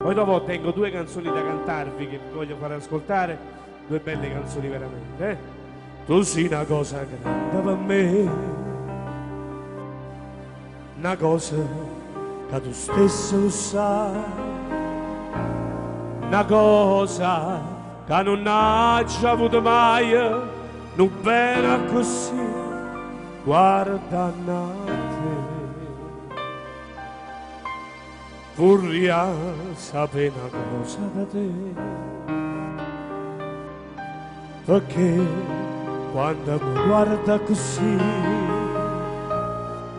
Poi dopo tengo due canzoni da cantarvi che vi voglio fare ascoltare, due belle canzoni veramente, eh? Tu sei una cosa grande per me, una cosa che tu stesso lo sai, una cosa che non hai avuto mai, non bene così, guarda a te. Vorrei sapere una cosa da te, perché quando mi guarda così,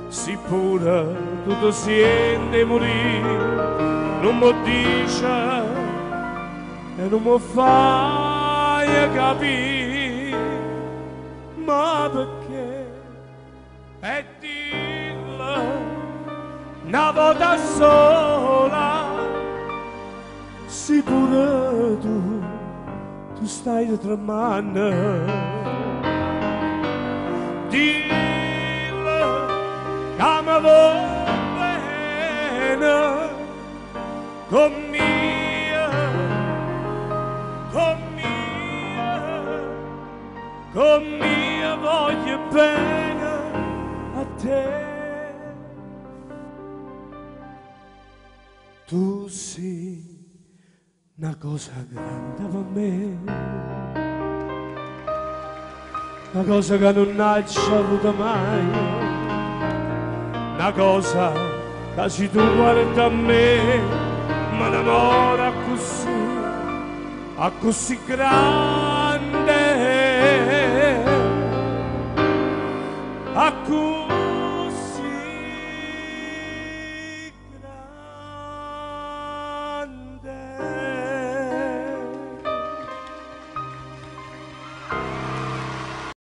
si pure tutto sente morire, non mi dice e non mi fai capire, ma perché? E dillo una volta sola, si pure tu stai tremando, dillo che mi vuoi bene, con mia, con mia, con mia voglio bene a te. Tu sei una cosa grande per me, una cosa che non hai avuto mai, una cosa che se tu guardi a me mi innamora così grande, a cui